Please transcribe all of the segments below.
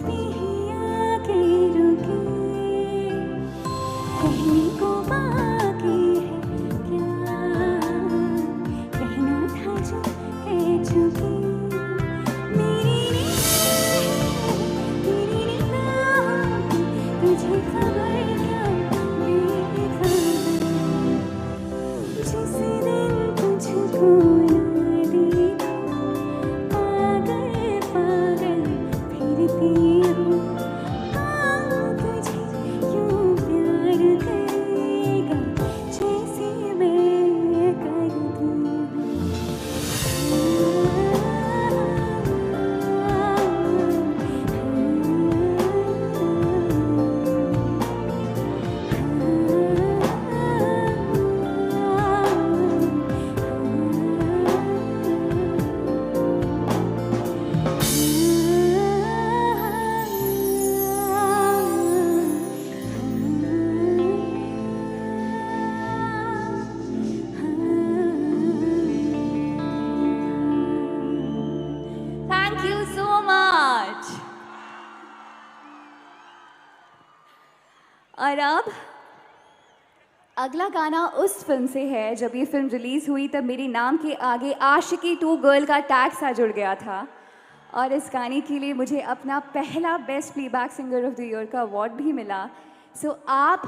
भी आके रुके, कहने को बाकी है क्या, कहना था जो कह चुकी। मेरी निगाहों की तुझे खबर क्या बेखबर, जिस दिन तुझको ना देखा पागल पागल फिरती हूँ। कौन तुझे यूं प्यार करेगा जैसे मैं करती Thank you so much. और अब अगला गाना उस फिल्म से है, जब ये फिल्म रिलीज़ हुई तब मेरे नाम के आगे आशिकी 2 गर्ल का टैग सा जुड़ गया था, और इस गाने के लिए मुझे अपना पहला best playback singer of the year का अवार्ड भी मिला। सो आप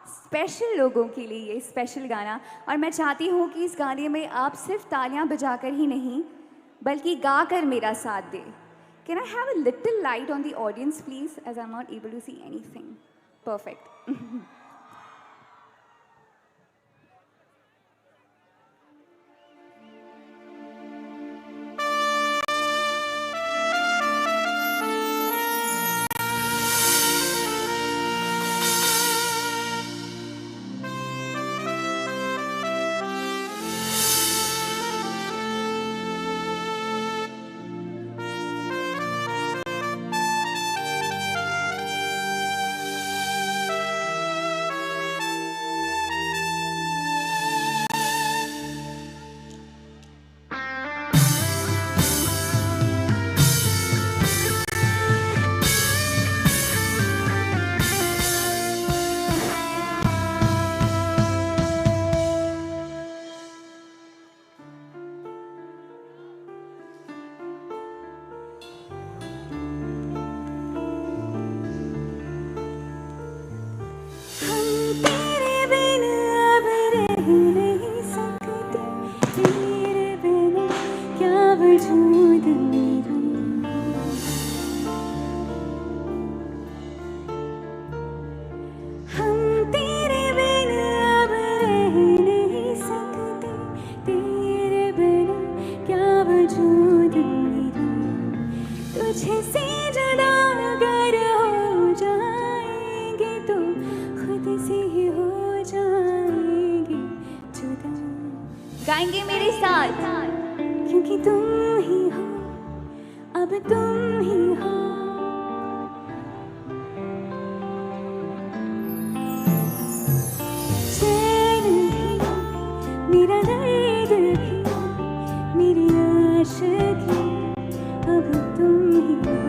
स्पेशल लोगों के लिए ये स्पेशल गाना, और मैं चाहती हूँ कि इस गाने में आप सिर्फ तालियां बजाकर ही नहीं बल्कि गाकर मेरा साथ दें। Can I have a little light on the audience please, as I'm not able to see anything. Perfect. नहीं सकते तेरे बिना, क्या वजूद मेरा। हम तेरे बिना अब रह नहीं सकते तेरे बिना, क्या वजूद मेरा। तुझे से जुदा अगर हो जाएंगे तो खुद से ही हो जाएंगे जुदा। गाएंगे मेरे साथ, क्योंकि तुम ही हो, अब तुम ही हो। चैन भी, मेरा दर्द भी, मेरी आशिकी, अब तुम ही हो।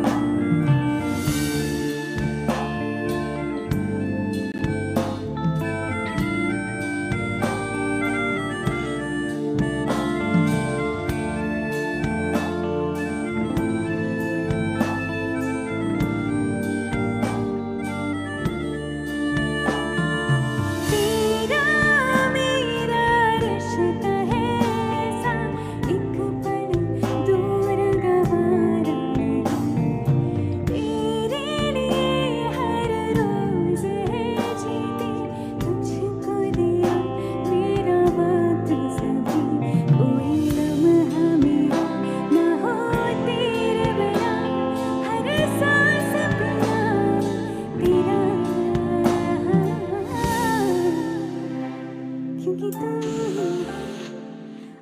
क्योंकि तुम ही,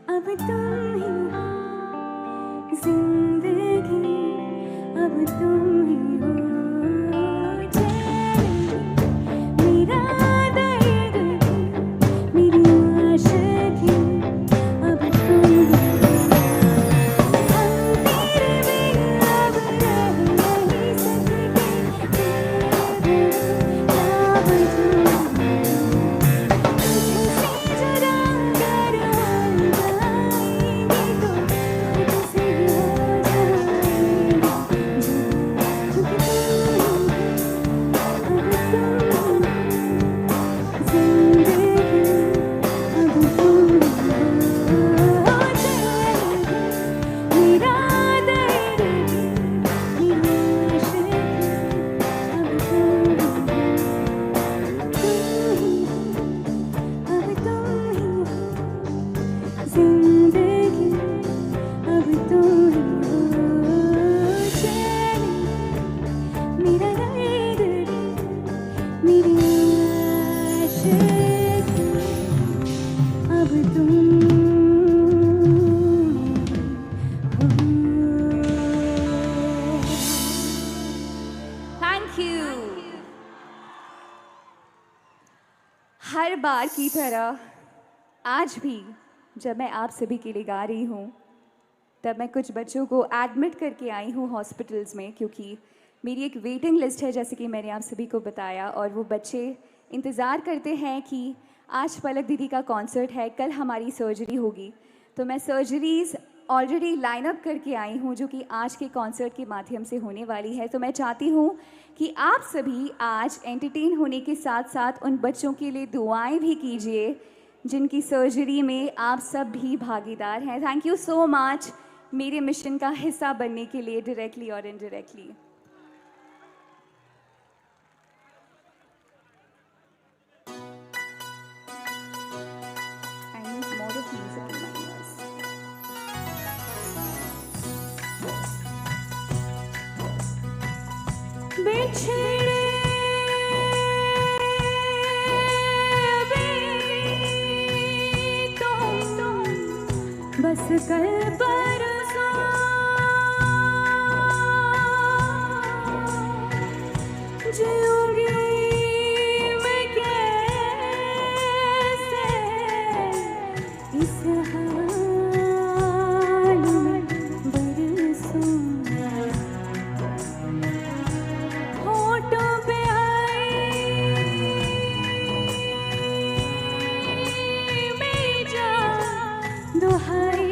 अब तुम ही हो जिंदगी, अब तुम ही हो। मेरा दर्द भी, मेरी आशिकी, अब तुम ही हो। हम तेरे बिना अब रह नहीं सकते बार की तरह आज भी जब मैं आप सभी के लिए गा रही हूँ, तब मैं कुछ बच्चों को एडमिट करके आई हूँ हॉस्पिटल्स में, क्योंकि मेरी एक वेटिंग लिस्ट है जैसे कि मैंने आप सभी को बताया। और वो बच्चे इंतज़ार करते हैं कि आज पलक दीदी का कॉन्सर्ट है, कल हमारी सर्जरी होगी। तो मैं सर्जरीज़ ऑलरेडी लाइन अप करके आई हूँ जो कि आज के कॉन्सर्ट के माध्यम से होने वाली है। तो मैं चाहती हूँ कि आप सभी आज एंटरटेन होने के साथ साथ उन बच्चों के लिए दुआएं भी कीजिए जिनकी सर्जरी में आप सब भी भागीदार हैं। थैंक यू सो मच मेरे मिशन का हिस्सा बनने के लिए, डायरेक्टली और indirectly. I need more of music in my ears. बिछड़े बस कल परसों जीऊंगी मैं कैसे इस हाल में बरसों। होठों पे आई मेरी जान दुहाई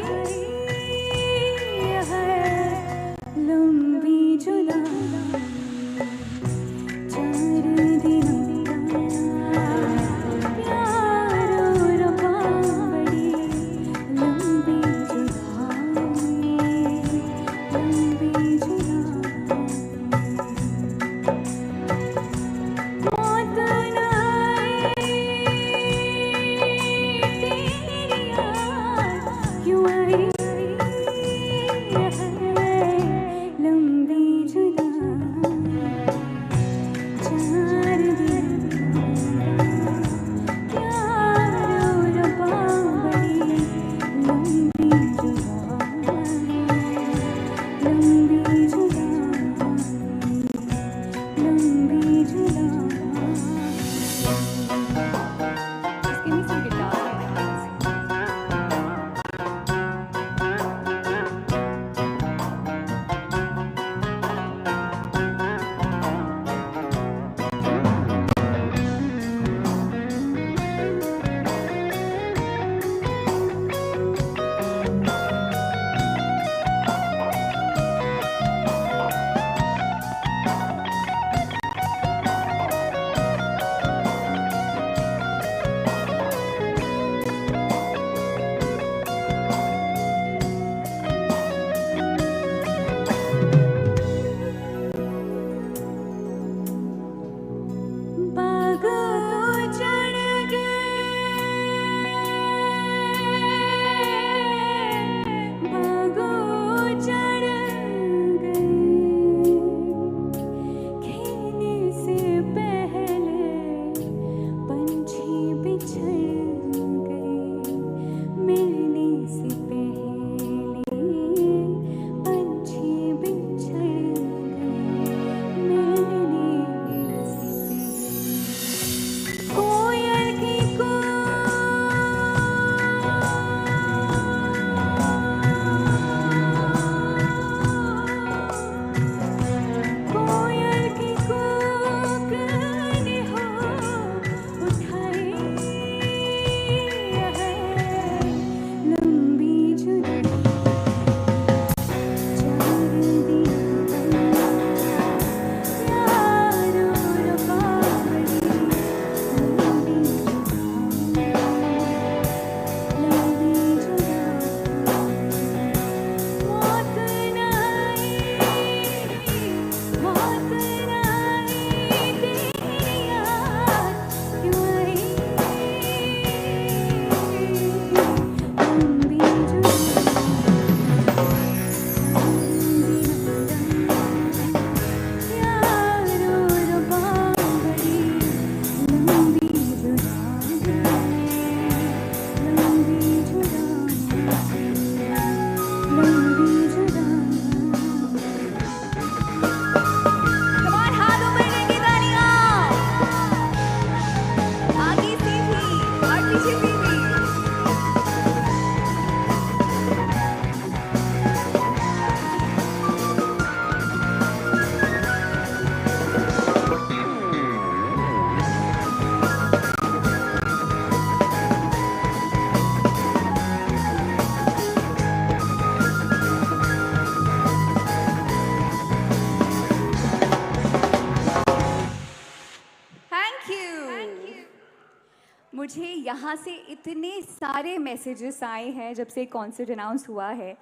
यहाँ से इतने सारे मैसेजेस आए हैं जब से कॉन्सर्ट अनाउंस हुआ है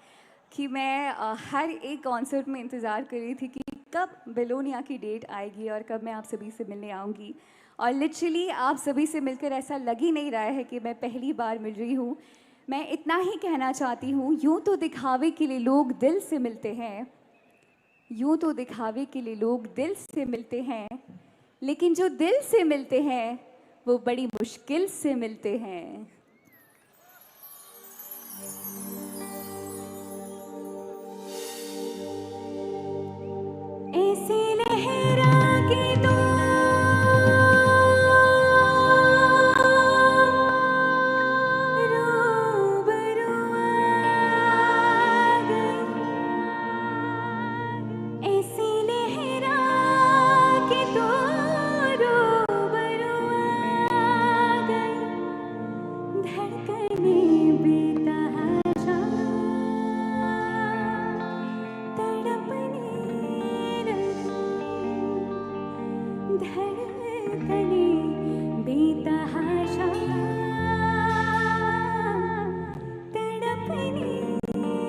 कि मैं हर एक कॉन्सर्ट में इंतज़ार कर रही थी कि कब बेलोनिया की डेट आएगी और कब मैं आप सभी से मिलने आऊँगी। और लिटरली आप सभी से मिलकर ऐसा लग ही नहीं रहा है कि मैं पहली बार मिल रही हूँ। मैं इतना ही कहना चाहती हूँ, यूँ तो दिखावे के लिए लोग दिल से मिलते हैं, यूँ तो दिखावे के लिए लोग दिल से मिलते हैं, लेकिन जो दिल से मिलते हैं वो बड़ी मुश्किल से मिलते हैं। ऐसे लहरा के तो रूबरू आ गई, ऐसे लहरा के तो रूबरू आ गई, धड़कने बेतहाशा तड़पने धड़कने बेतहाशा तड़पने लगी।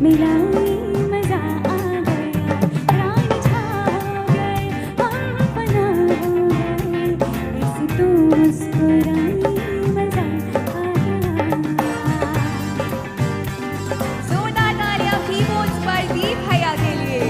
मिलाई मजा आ गया, प्राण छा गए, हम फना हो गए, ऐसे तू मुस्कुराई मजा आ गया। जोरदार तालियां कीबोर्ड्स पर दीप भैया के लिए।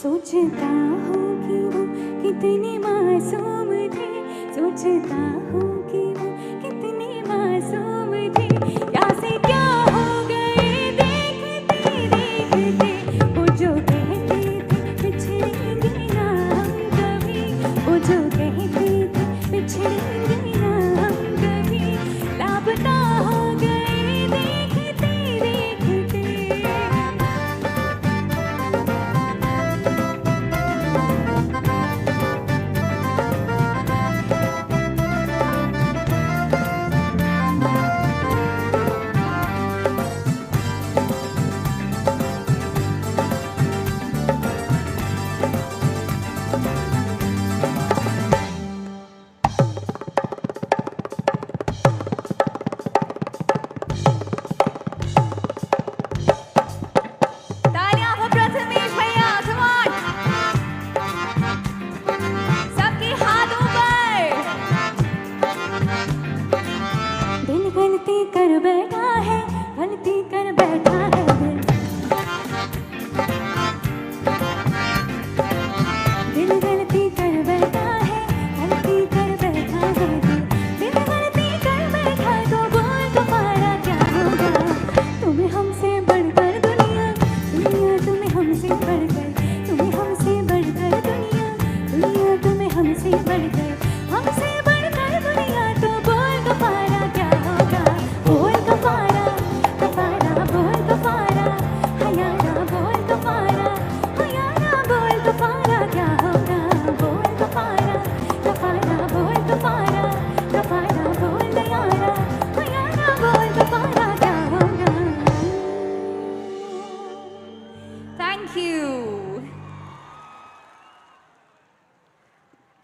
सोचता हूँ कि वो कितने मासूम थे, सोचता हूँ कि वो कितने मासूम थे, क्या से क्या हो गए देखते देखते। वो जो कहते थे बिछड़ेंगे ना हम कभी, वो जो कहते थे बिछड़ेंगे ना हम कभी, लापता हो गए देखते देखते।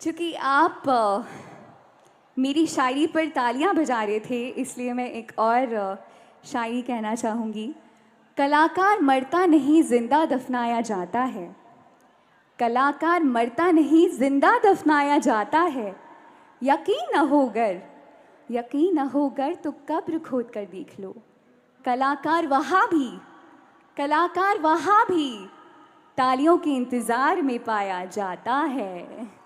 चूँकि आप मेरी शायरी पर तालियां बजा रहे थे, इसलिए मैं एक और शायरी कहना चाहूँगी। कलाकार मरता नहीं, जिंदा दफनाया जाता है। कलाकार मरता नहीं, जिंदा दफनाया जाता है। यकीन न होगर तो कब्र खोद कर देख लो। कलाकार वहाँ भी तालियों के इंतज़ार में पाया जाता है।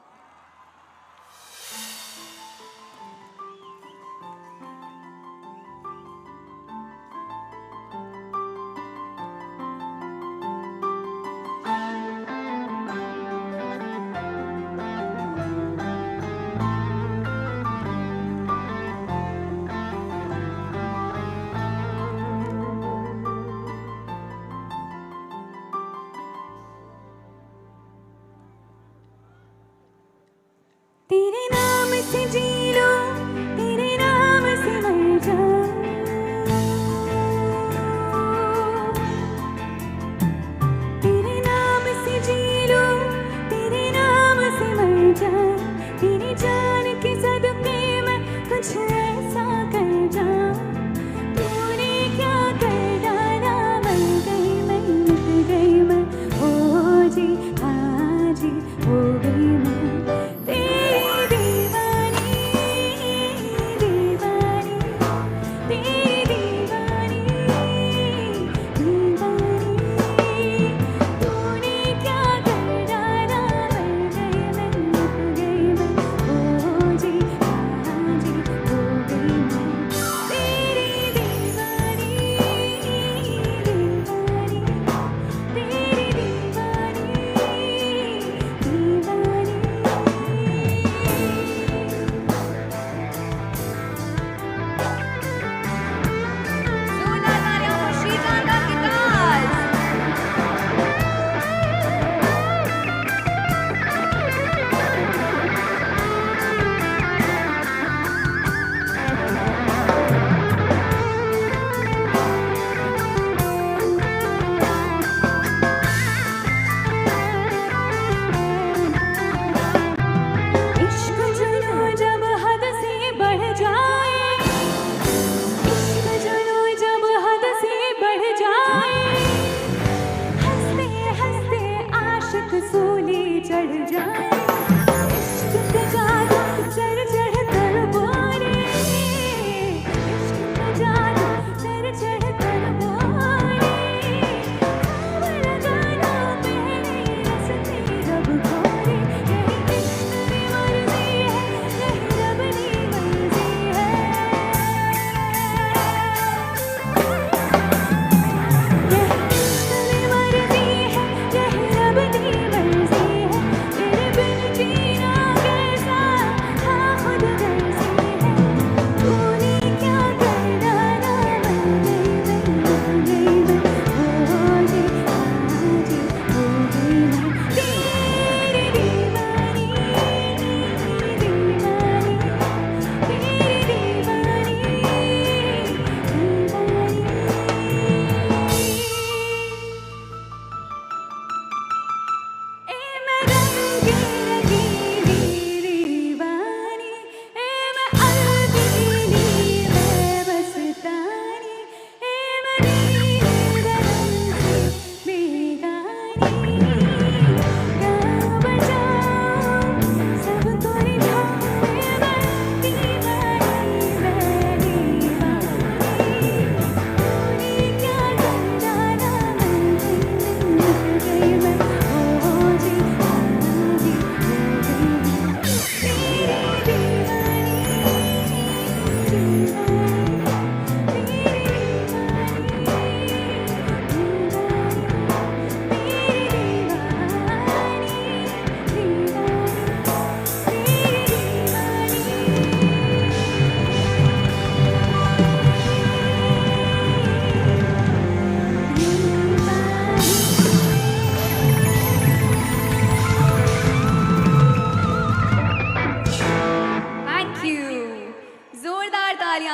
तेरे नाम से जी लूं, तेरे नाम से मर जाऊं। तेरे नाम से जी लूं, तेरे नाम से मर जाऊं। तेरी जान के सदके में कुछ ऐसा कर जाऊं। तूने क्या कर डाला, मर गई मैं, मिट गई मैं। ओ जी हाँ जी, हो गई मैं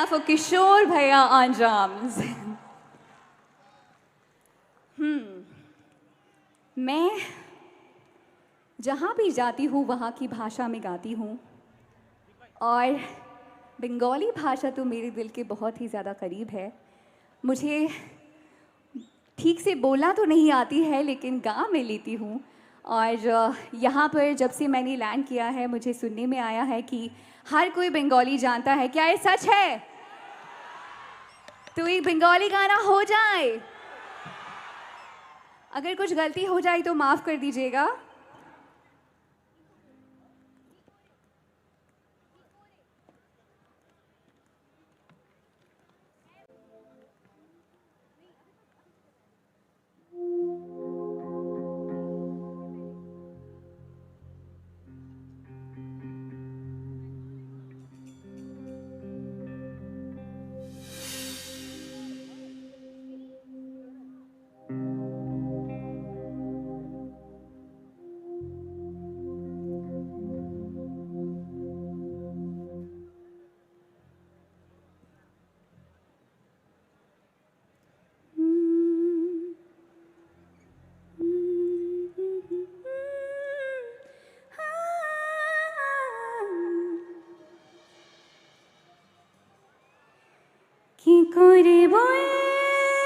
for किशोर भैया on drums. मैं जहाँ भी जाती हूँ वहाँ की भाषा में गाती हूँ और बंगाली भाषा तो मेरे दिल के बहुत ही ज़्यादा करीब है। मुझे ठीक से बोलना तो नहीं आती है लेकिन गा मैं लेती हूँ। और यहाँ पर जब से मैंने लैंड किया है मुझे सुनने में आया है कि हर कोई बंगाली जानता है। क्या ये सच है? तो एक बंगाली गाना हो जाए। अगर कुछ गलती हो जाए तो माफ़ कर दीजिएगा। কি করে বলবো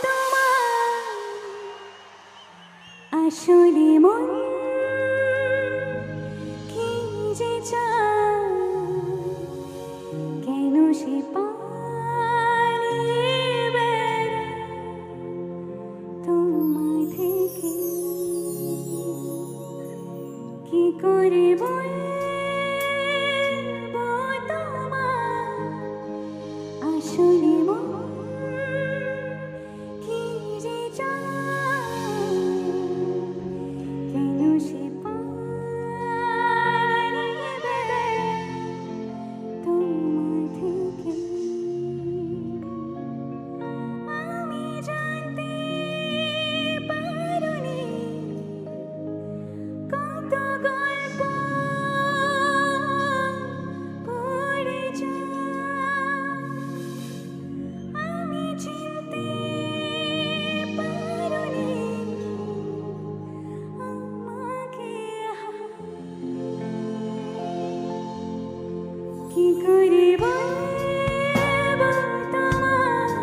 তোমায় আসলে মন কি যে চায় কেন সে পালিয়ে বেড়ায় তোমায় থেকে কি করে বলবো তোমায় আসলে মন কি যে চায় কেন সে পালিয়ে বেড়ায় তোমায় থেকে আমি জানতে পারিনি কত গল্প পড়ে যায় আমি চিনতে পারিনি আমাকে কি করে বলবো তোমায়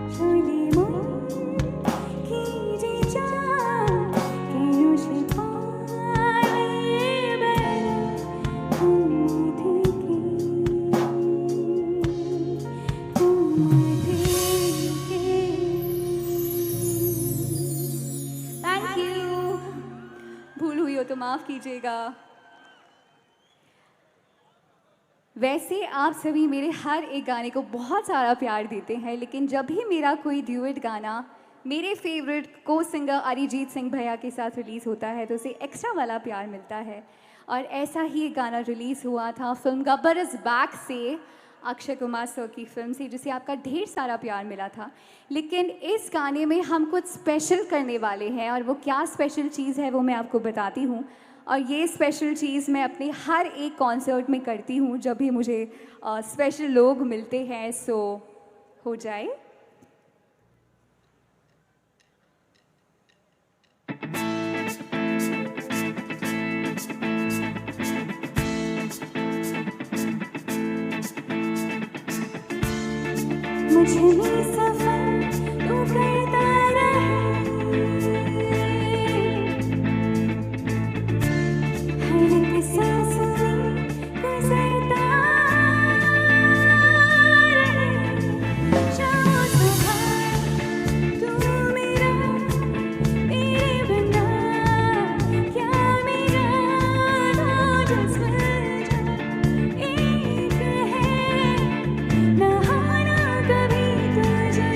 আসলে মন কি যে চায় কেন সে পালিয়ে বেড়ায় তোমায় থেকে थैंक यू। भूल हुई हो तो माफ़ कीजिएगा। वैसे आप सभी मेरे हर एक गाने को बहुत सारा प्यार देते हैं लेकिन जब भी मेरा कोई ड्यूएट गाना मेरे फेवरेट को सिंगर अरिजीत सिंह भैया के साथ रिलीज़ होता है तो उसे एक्स्ट्रा वाला प्यार मिलता है। और ऐसा ही एक गाना रिलीज़ हुआ था फिल्म गब्बर इज़ बैक से, अक्षय कुमार सर की फिल्म से, जिसे आपका ढेर सारा प्यार मिला था। लेकिन इस गाने में हम कुछ स्पेशल करने वाले हैं और वो क्या स्पेशल चीज़ है वो मैं आपको बताती हूँ। और ये स्पेशल चीज़ मैं अपने हर एक कॉन्सर्ट में करती हूँ जब भी मुझे स्पेशल लोग मिलते हैं। सो हो जाए। मुझे भी सफर तू करता रहे हर एक सांस में गुजरता रहे शाम सुबह तू मेरा तेरे बिना क्या मेरा जज्बा एक है नहाना कभी तुझे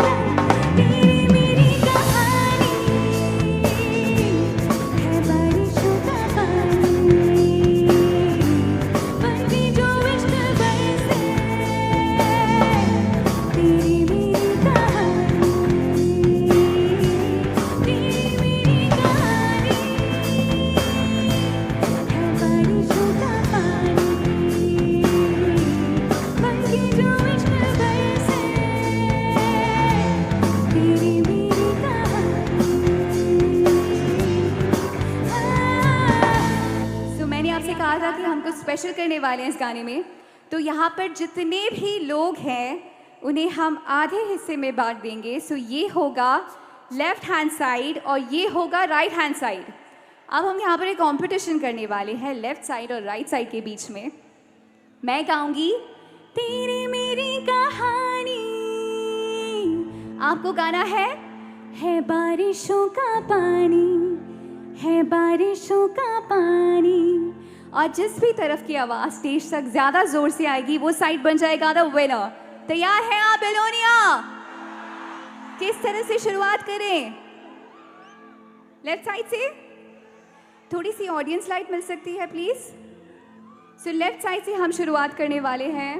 करने वाले हैं इस गाने में। तो यहाँ पर जितने भी लोग हैं उन्हें हम आधे हिस्से में बांट देंगे। सो ये होगा लेफ्ट हैंड साइड और ये होगा राइट हैंड साइड। अब हम यहाँ पर एक कंपटीशन करने वाले हैं लेफ्ट साइड और राइट साइड के बीच में। मैं गाऊंगी तेरी मेरी कहानी, आपको गाना है बारिशों का पानी, है बारिशों का पानी। और जिस भी तरफ की आवाज़ स्टेज तक ज़्यादा ज़ोर से आएगी वो साइड बन जाएगा द विनर। तैयार है आप बेलोनिया? किस तरह से शुरुआत करें? लेफ्ट साइड से थोड़ी सी ऑडियंस लाइट मिल सकती है प्लीज़। सो लेफ्ट साइड से हम शुरुआत करने वाले हैं।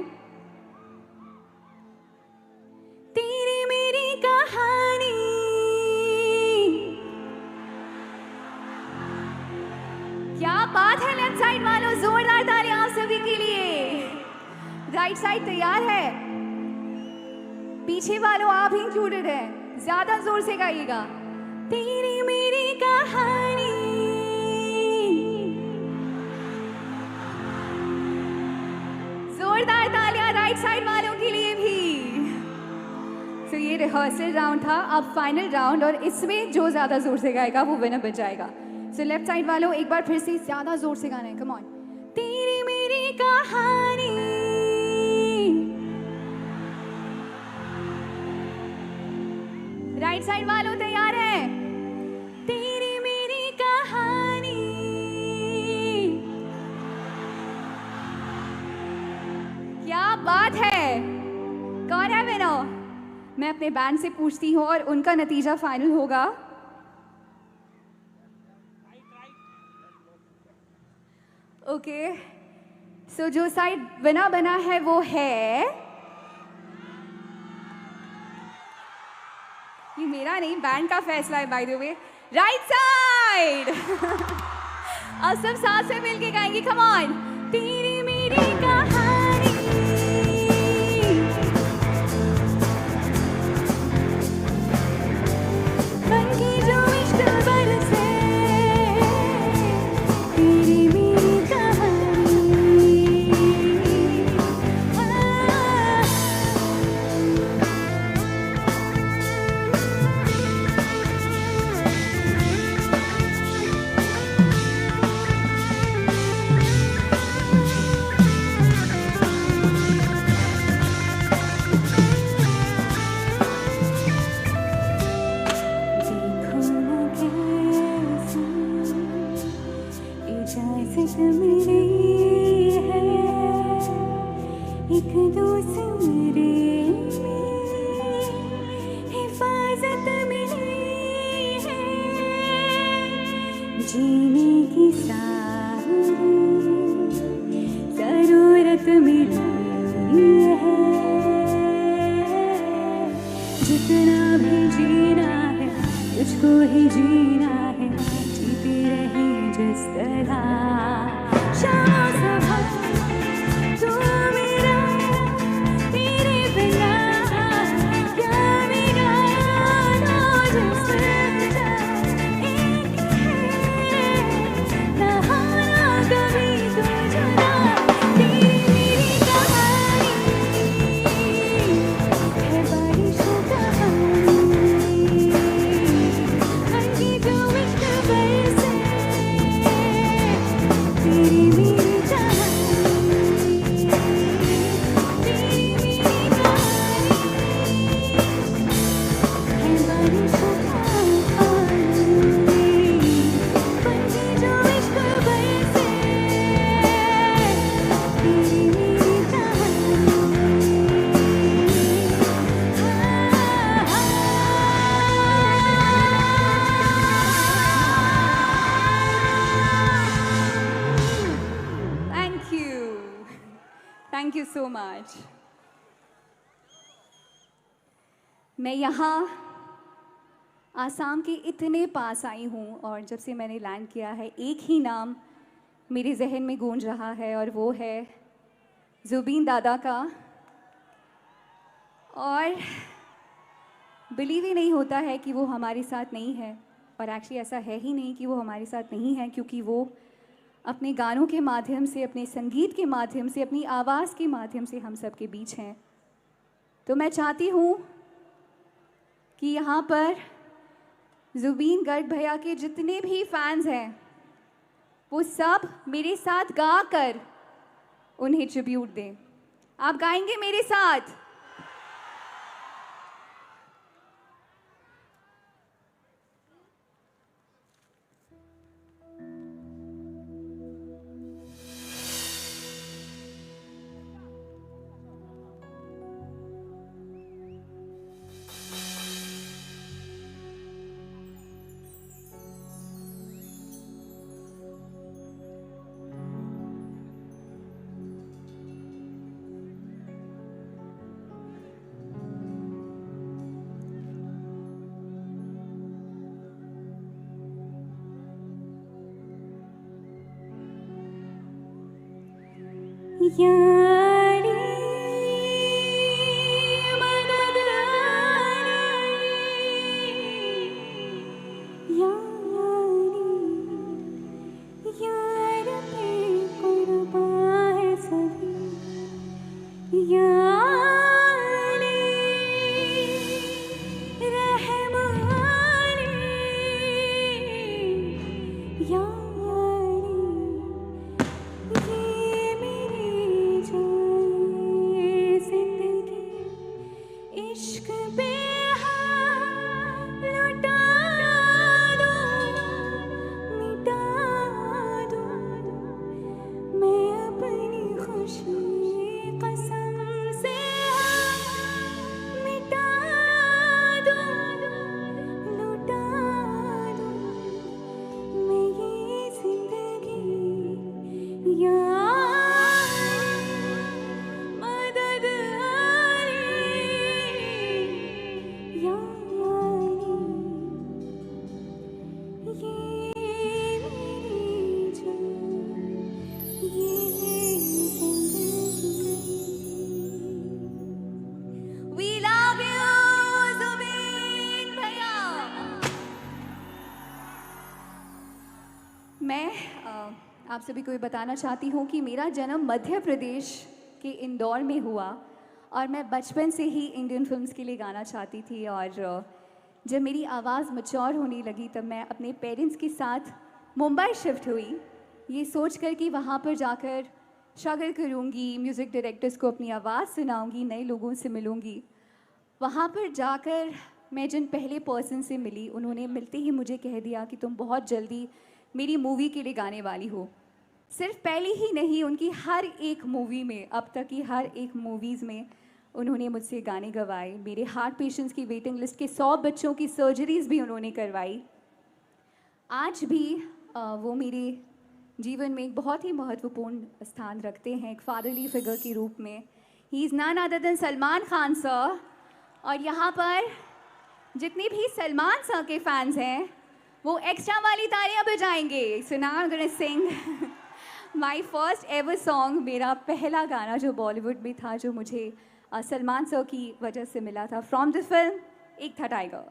तेरी मेरी कहानी, क्या बात है लेफ्ट साइड वालों, जोरदार तालियां आप सभी के लिए। राइट साइड तैयार है? पीछे वालों आप इंक्लूडेड है, ज्यादा जोर से गाइएगा। तेरी मेरी कहानी, जोरदार तालियां राइट साइड वालों के लिए भी। तो ये रिहर्सल राउंड था, अब फाइनल राउंड, और इसमें जो ज्यादा जोर से गाएगा वो विनर बन जाएगा। सो लेफ्ट साइड वालों एक बार फिर से ज्यादा जोर से गाना है, कम ऑन। तेरी मेरी कहानी, राइट साइड वालों तैयार है? तेरी मेरी कहानी, क्या बात है। कौन है विनर? मैं अपने बैंड से पूछती हूँ और उनका नतीजा फाइनल होगा। ओके, सो जो साइड विनर बना है वो है, ये मेरा नहीं बैंड का फैसला है by the way, right side. अब सब साथ से मिलके गाएंगे, कम ऑन। तेरी मेरी कहानी, मन की जो इश्क बरसे, तेरी मेरी कहानी। इजाज़त मिली है एक दूसरे में, हिफाजत मिली है जीने की सारी ज़रूरत मिली है। जितना भी जीना है तुझको ही जीना है, जीते रहे जिस तरह। शाम सुबह तू मेरा, तेरे बिना क्या बिगाड़ा जिस तरह। एक है ना होना कभी तो जुदा, तेरी मेरी कहानी है बारिशों का पानी, मन की जो इश्क बरसे, तेरी मेरी कहानी, तेरी मेरी कहानी है बारिशों का पानी, मन की जो इश्क बरसे, तेरी मेरी कहानी। Thank you, thank you so much. मैं यहाँ आसाम के इतने पास आई हूँ और जब से मैंने लैंड किया है एक ही नाम मेरे जहन में गूंज रहा है और वो है जुबीन दादा का। और बिलीव ही नहीं होता है कि वो हमारे साथ नहीं है, और एक्चुअली ऐसा है ही नहीं कि वो हमारे साथ नहीं है, क्योंकि वो अपने गानों के माध्यम से, अपने संगीत के माध्यम से, अपनी आवाज़ के माध्यम से हम सब के बीच हैं। तो मैं चाहती हूँ कि यहाँ पर ज़ुबीन गर्ग भैया के जितने भी फैंस हैं वो सब मेरे साथ गा कर उन्हें ट्रिब्यूट दें। आप गाएंगे मेरे साथ? यारी मदद यारी यार पे कुर्बान है सभी यारी रहमानी यारी मैं आप सभी को ये बताना चाहती हूँ कि मेरा जन्म मध्य प्रदेश के इंदौर में हुआ और मैं बचपन से ही इंडियन फिल्म्स के लिए गाना चाहती थी। और जब मेरी आवाज़ मैच्योर होने लगी तब मैं अपने पेरेंट्स के साथ मुंबई शिफ्ट हुई, ये सोचकर कि वहाँ पर जाकर स्ट्रगल करूँगी, म्यूज़िक डायरेक्टर्स को अपनी आवाज़ सुनाऊँगी, नए लोगों से मिलूँगी। वहाँ पर जाकर मैं जिन पहले पर्सन से मिली, उन्होंने मिलते ही मुझे कह दिया कि तुम बहुत जल्दी मेरी मूवी के लिए गाने वाली हो। सिर्फ पहली ही नहीं, उनकी हर एक मूवी में, अब तक की हर एक मूवीज़ में उन्होंने मुझसे गाने गवाए। मेरे हार्ट पेशेंट्स की वेटिंग लिस्ट के 100 बच्चों की सर्जरीज़ भी उन्होंने करवाई। आज भी वो मेरे जीवन में एक बहुत ही महत्वपूर्ण स्थान रखते हैं, एक फादरली फिगर के रूप में। He is none other than Salman Khan sir. और यहाँ पर जितने भी सलमान सर के फैंस हैं वो एक्स्ट्रा वाली तालियां बजाएंगे। So now I am gonna Singh my first ever song, मेरा पहला गाना जो बॉलीवुड में था, जो मुझे सलमान सर की वजह से मिला था, फ्रॉम द फिल्म एक था टाइगर।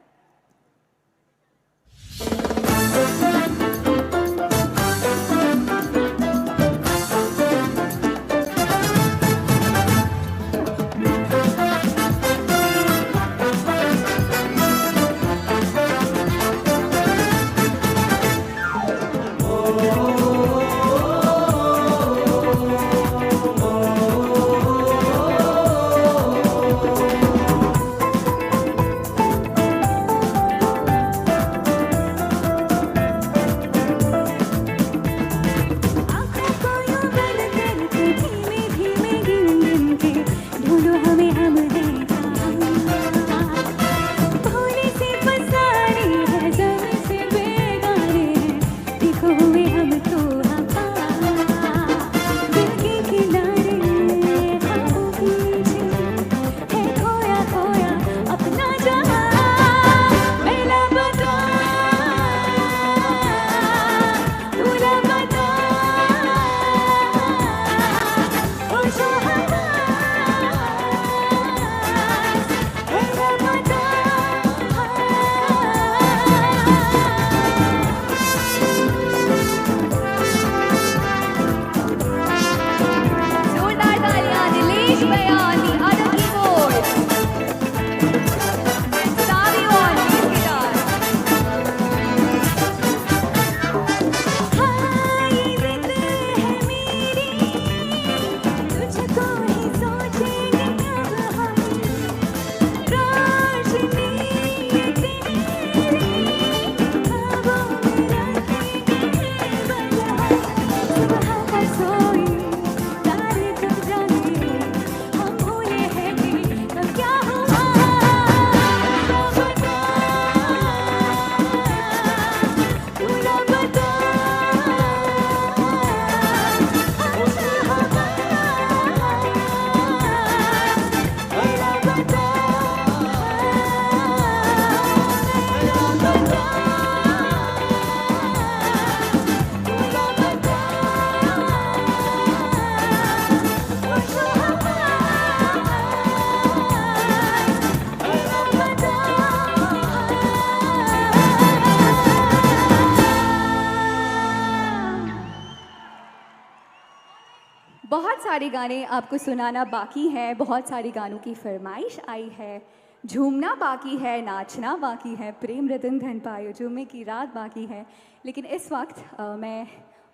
बहुत सारे गाने आपको सुनाना बाकी है, बहुत सारे गानों की फरमाइश आई है, झूमना बाकी है, नाचना बाकी है, प्रेम रतन धन पायो झूमे की रात बाकी है। लेकिन इस वक्त मैं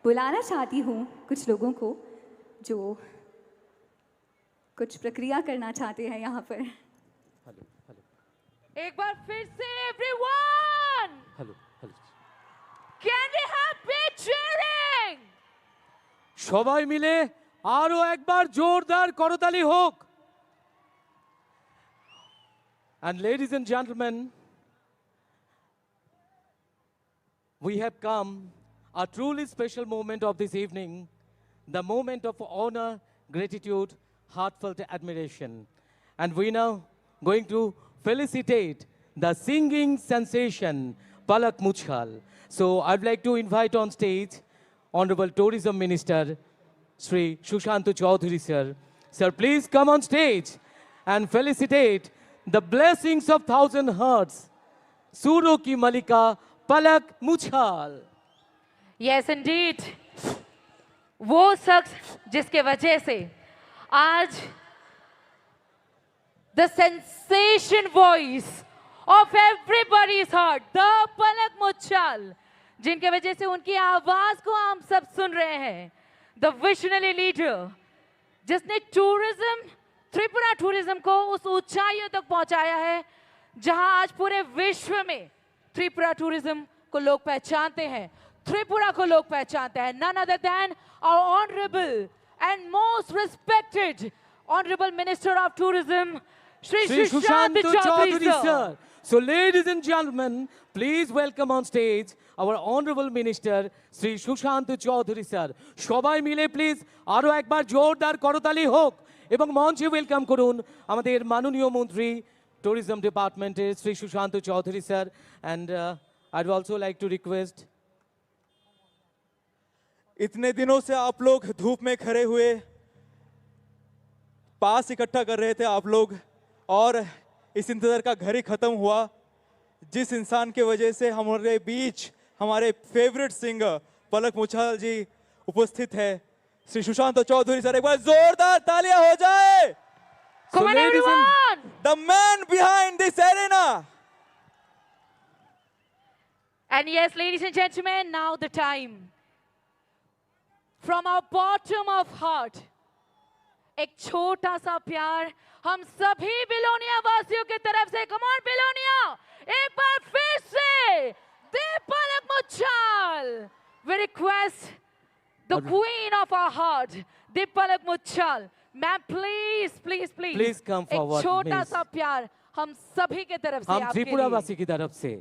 बुलाना चाहती हूँ कुछ लोगों को जो कुछ प्रक्रिया करना चाहते हैं यहाँ पर। हेलो हेलो एक बार फिर से everyone, hello hello can we have big cheering? সবাই মিলে আরো একবার জোরদার করতালি হোক। And ladies and gentlemen, we have come a truly special moment of this evening, the moment of honor, gratitude, heartfelt admiration. And we now going to felicitate the singing sensation Palak Muchal. So I'd like to invite on stage Honorable Tourism Minister Sri Shushantu Chaudhary sir. Sir, please come on stage and felicitate the blessings of thousand hearts, Suro ki Malika Palak Muchal. Yes indeed, वो शख्स जिसके वजह से आज the sensation voice of everybody's heart, the Palak Muchhal, जिनके वजह से उनकी आवाज को हम सब सुन रहे हैं, द विजनरी लीडर जिसने टूरिज्म, त्रिपुरा टूरिज्म को उस ऊंचाइयों तक पहुंचाया है जहां आज पूरे विश्व में त्रिपुरा टूरिज्म को लोग पहचानते हैं, त्रिपुरा को लोग पहचानते हैं। None other than our honorable and most respected honorable Minister of Tourism, Shri Shushantu Chaudhary sir. So ladies and gentlemen, please welcome on stage our honorable minister Shri Shushantu Chaudhary sir. সবাই মিলে please আরো একবার জোরদার করতালি হোক এবং মঞ্চে welcome করুন আমাদের মাননীয় মন্ত্রী ট্যুরিজম ডিপার্টমেন্টের Shri Sushanta Chowdhury sir. And I'd also like to request, इतने दिनों से आप लोग धूप में खड़े हुए पास इकट्ठा कर रहे थे आप लोग, और इस इंतजार का घर ही खत्म हुआ जिस इंसान के वजह से हमारे बीच हमारे फेवरेट सिंगर पलक मुच्छल जी उपस्थित है, श्री सुशांत चौधरी सर। एक बार जोरदार तालियां हो जाए। Come on everyone! The man behind this arena. And yes, ladies and gentlemen, now the time. From our bottom of heart, एक छोटा सा प्यार हम सभी बिलोनिया वासियों की तरफ से, कम ऑन बिलोनिया, एक बार फिर से दीपलक Muchhal. We request the queen of our heart, दीपलक Muchhal, ma'am please please please Please come forward, एक छोटा miss. सा प्यार हम सभी की तरफ से हम आपके त्रिपुरा लिए। वासी की तरफ से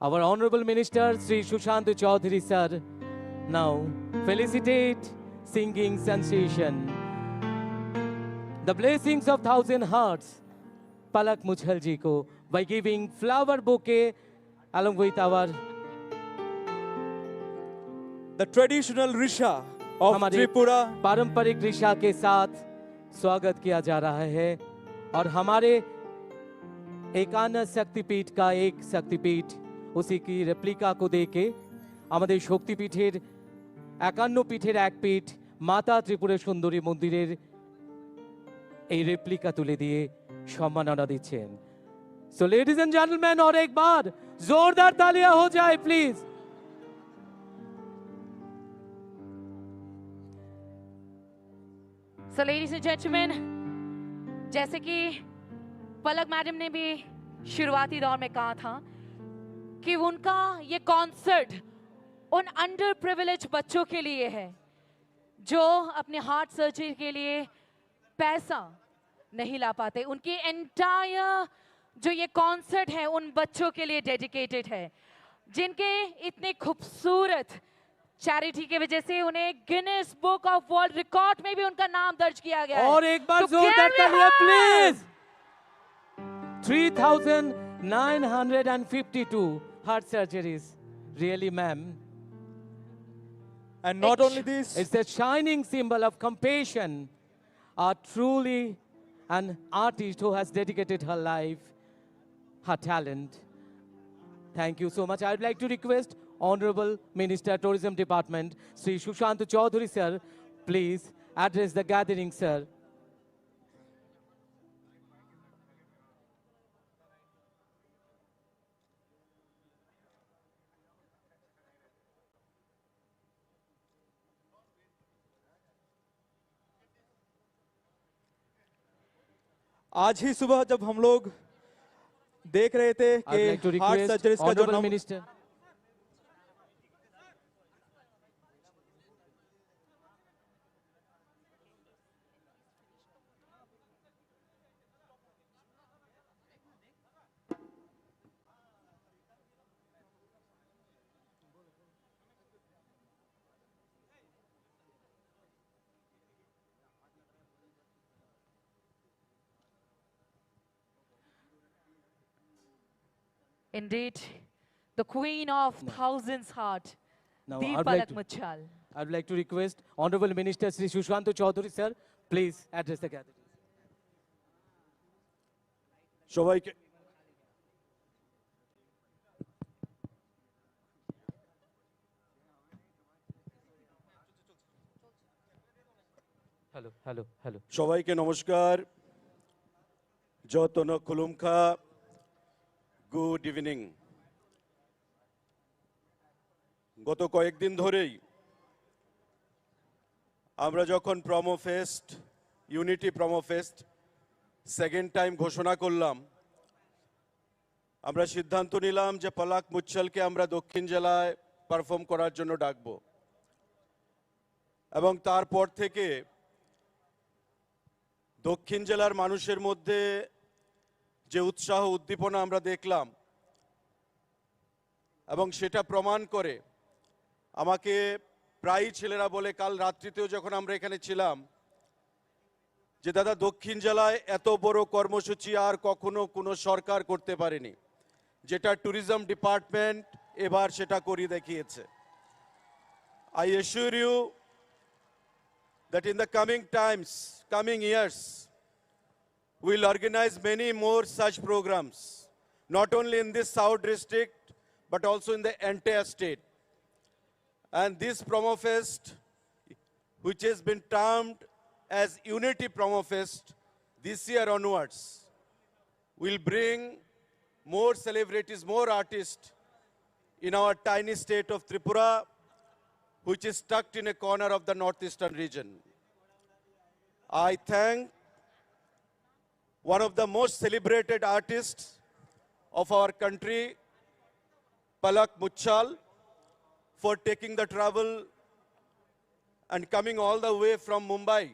our honorable minister Sri Shushantu Chaudhary sir now felicitate singing sensation, the blessings of thousand hearts Palak Muchal ji ko by giving flower bouquet along with our The traditional Risha of हमारे Tripura. पारंपरिक ऋषा के साथ स्वागत किया जा रहा है। और हमारे एकान्न शक्तिपीठ का एक शक्तिपीठ उसी की रेप्लिका को देके আমাদের শক্তিপীঠের 51 পীঠের এক পীঠ মাতা ত্রিপুরা সুন্দরী মন্দিরের এই রেপ্লিকা তুলে দিয়ে সম্মাননা দিচ্ছেন। সো লেডিজ এন্ড জেন্টলম্যান, और एक बार जोरदार तालियां हो जाए please. So ladies and gentlemen, जैसे कि पलक मैडम ने भी शुरुआती दौर में कहा था कि उनका ये कॉन्सर्ट उन अंडर प्रिविलेज बच्चों के लिए है जो अपने हार्ट सर्जरी के लिए पैसा नहीं ला पाते। उनकी एंटायर जो ये कॉन्सर्ट है उन बच्चों के लिए डेडिकेटेड है जिनके इतने खूबसूरत चैरिटी की वजह से उन्हें Guinness book of world record में भी उनका नाम दर्ज किया गया है। और एक बार तो जोरदार can we तालियां have- please. 3952 heart surgeries, really ma'am. And not only this, It's a shining symbol of compassion, a truly an artist who has dedicated her life, her talent. Thank you so much. I'd like to request Honorable Minister Tourism Department, Sri Shushantu Chaudhary sir, please address the gathering, sir. आज ही सुबह जब हम लोग देख रहे थे I'd like to कि heart request surgeries का जो Honorable number Minister. Indeed, the queen of thousands heart, Now, the I'd like Palak to- Muchal. I'd like to request Honorable Minister Sri Sushant Chaudhary, sir, please address the gathering. সবাইকে Hello, hello, hello. সবাইকে নমস্কার যতন খুলুমখা good evening গত কয়েকদিন ধরেই আমরা যখন promo fest unity promo fest second time ঘোষণা করলাম আমরা সিদ্ধান্ত নিলাম যে পলাক মুচ্ছলকে আমরা দক্ষিণ জেলায় পারফর্ম করার জন্য ডাকবো এবং তারপর থেকে দক্ষিণ জেলার মানুষের মধ্যে যে উৎসাহ উদ্দীপনা আমরা দেখলাম এবং সেটা প্রমাণ করে আমাকে প্রায়ই ছেলেরা বলে কাল রাত্রিতেও যখন আমরা এখানে ছিলাম যে দাদা দক্ষিণ জেলায় এত বড় কর্মসূচি আর কখনো কোনো সরকার করতে পারেনি যেটা ট্যুরিজম ডিপার্টমেন্ট এবার সেটা করে দেখিয়েছে I assure you that in the coming years, we'll organize many more such programs, not only in this South district, but also in the entire state. And this Promo Fest, which has been termed as Unity Promo Fest, this year onwards, will bring more celebrities, more artists in our tiny state of Tripura, which is tucked in a corner of the northeastern region. I thank one of the most celebrated artists of our country, Palak Muchal, for taking the travel and coming all the way from Mumbai.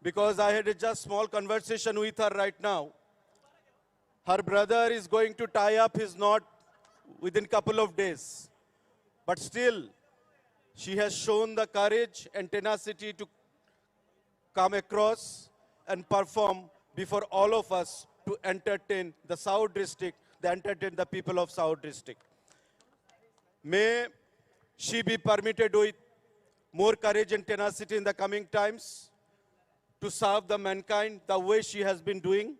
Because I had a just small conversation with her right now. Her brother is going to tie up his knot within couple of days. But still, she has shown the courage and tenacity to come across and perform before all of us to entertain the South District, to entertain the people of South District. May she be permitted with more courage and tenacity in the coming times to serve the mankind the way she has been doing.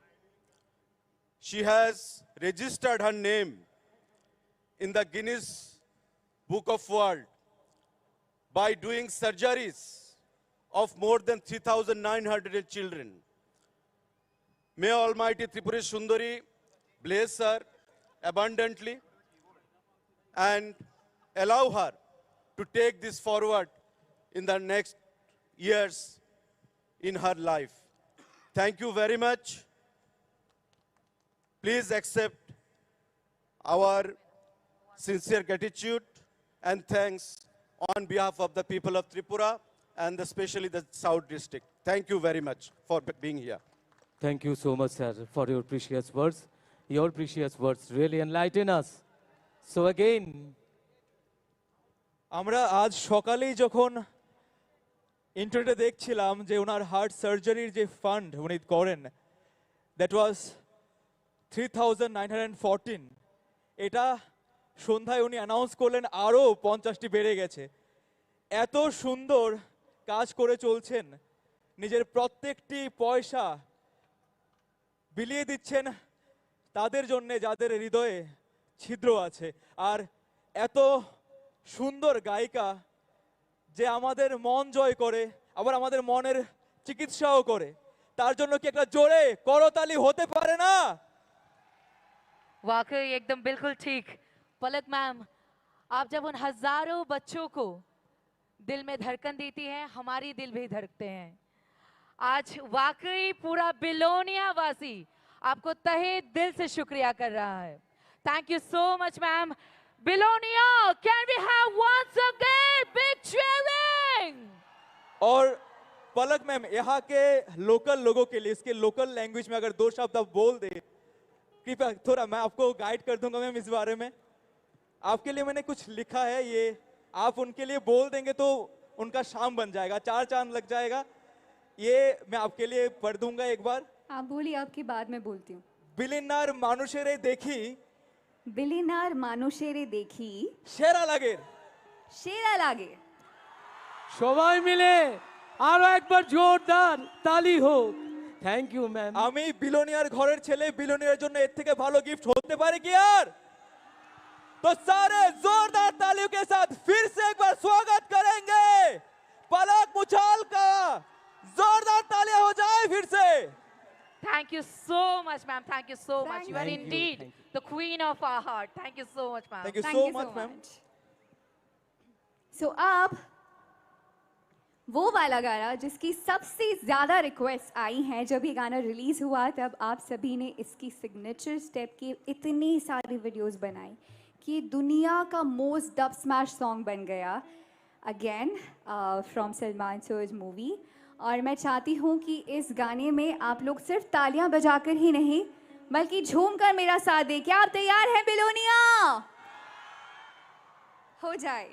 She has registered her name in the Guinness Book of World by doing surgeries of more than 3,900 children. May Almighty Tripura Sundari bless her abundantly and allow her to take this forward in the next years in her life. Thank you very much. Please accept our sincere gratitude and thanks on behalf of the people of Tripura and especially the South District. Thank you very much for being here. Thank you so much, sir, for your precious words. Your precious words really enlighten us. So again, আমরা আজ সকালেই যখন ইন্টারনেটে দেখছিলাম যে ওনার heart সার্জারির যে fund উনি করেন দ্যাট ওয়াজ 3,914 এটা সন্ধ্যায় উনি অ্যানাউন্স করলেন আরও 50টি বেড়ে গেছে এত সুন্দর কাজ করে চলছেন নিজের প্রত্যেকটি পয়সা বিলিয়ে দিচ্ছেন তাদের জন্য যাদের হৃদয়ে ছিদ্র আছে আর এত সুন্দর গায়িকা যে আমাদের মন জয় করে আবার আমাদের মনের চিকিৎসাও করে। তার জন্য কি একটা জোরে করতালি হতে পারে না? वाकई एकदम बिल्कुल ठीक। पलक मैम, आप जब उन हजारों बच्चों को दिल में धड़कन देती हैं, हमारी दिल भी धड़कते हैं। आज वाकई पूरा बिलोनिया वासी आपको तहे दिल से शुक्रिया कर रहा है। Thank you so much ma'am. Belonia, can we have once again big cheering? और पलक मैम, यहाँ के लोकल लोगों के लिए इसके लोकल लैंग्वेज में अगर 2 शब्द आप बोल दे, कृपया थोड़ा मैं आपको गाइड कर दूंगा मैम इस बारे में। आपके लिए मैंने कुछ लिखा है, ये आप उनके लिए बोल देंगे तो उनका शाम बन जाएगा, 4 चांद लग जाएगा। ये मैं आपके लिए पढ़ दूंगा एक बार। आप बोलिए, आपकी बाद में बोलती हूँ। बिलिनार मानुषेरे देखी बिलिनार मानुषेरे देखी সেরা লাগে। সেরা লাগে। সবাই মিলে আরো একবার জোরদার তালি হোক। Thank you ma'am. আমি বিলোনিয়ার ঘরের ছেলে, বিলোনিয়ার জন্য এর থেকে ভালো गिफ्ट होते पारे কি यार? तो सारे जोरदार तालियों के साथ फिर से एक बार स्वागत करेंगे पलक मुछाल का। जोरदार तालियां हो जाए फिर से। Thank you so much ma'am. Thank you so much. You are Thank you, indeed thank you. the queen of our heart. Thank you so much ma'am. Thank you Thank so you much ma'am. So अब वो वाला गाना जिसकी सबसे ज्यादा request आई हैं, जब ये गाना रिलीज हुआ तब आप सभी ने इसकी सिग्नेचर स्टेप की इतनी सारी वीडियोस बनाई कि दुनिया का मोस्ट डब स्मैश सॉन्ग बन गया again from Salman Suraj movie. और मैं चाहती हूँ कि इस गाने में आप लोग सिर्फ तालियां बजाकर ही नहीं बल्कि झूमकर मेरा साथ दें। क्या आप तैयार हैं बिलोनिया? हो जाए।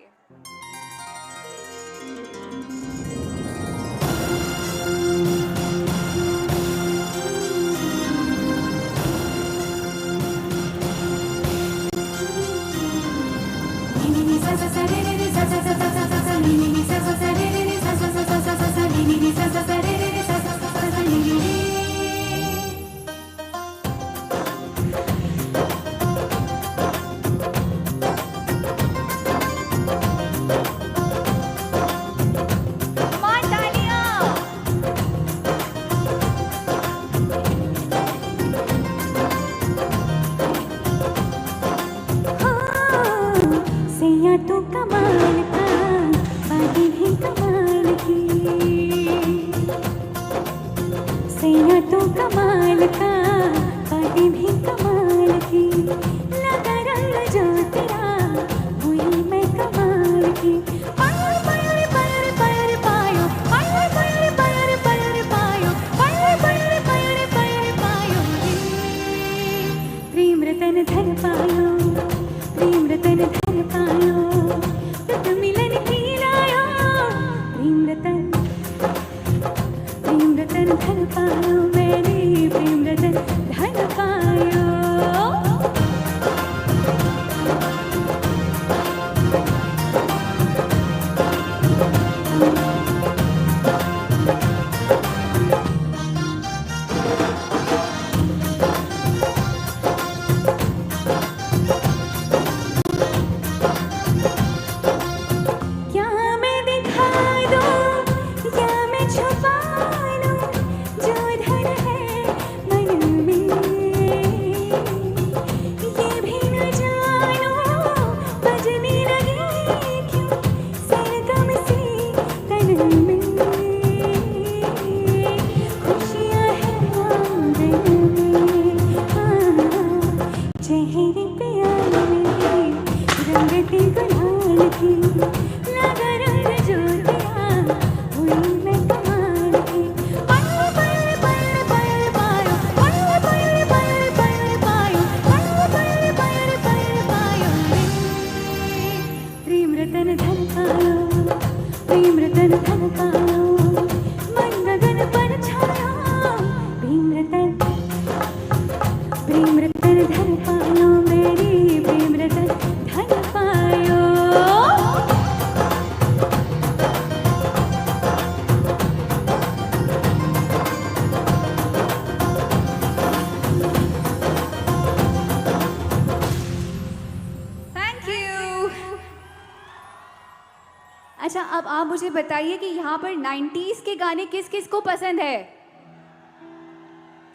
अच्छा, अब आप मुझे बताइए कि यहाँ पर 90s के गाने किस किस को पसंद है?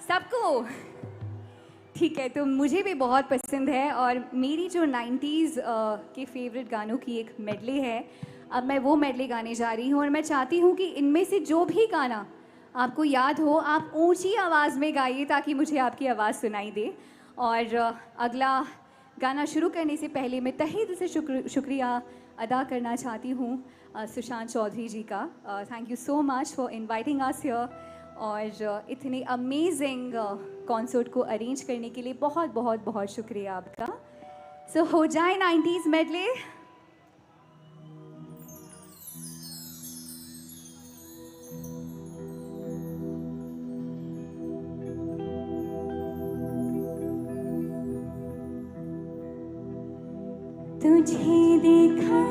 सबको? ठीक है, तो मुझे भी बहुत पसंद है और मेरी जो 90s के फेवरेट गानों की एक मेडले है, अब मैं वो मेडले गाने जा रही हूँ और मैं चाहती हूँ कि इनमें से जो भी गाना आपको याद हो आप ऊंची आवाज़ में गाइए ताकि मुझे आपकी आवाज़ सुनाई दे। और अगला गाना शुरू करने से पहले मैं तहे दिल से शुक्रिया अदा करना चाहती हूँ सुशांत चौधरी जी का। Thank you so much for inviting us here और इतने अमेजिंग कॉन्सर्ट को अरेंज करने के लिए बहुत बहुत बहुत शुक्रिया आपका। सो हो जाए 90s मेडले। तुझे देखा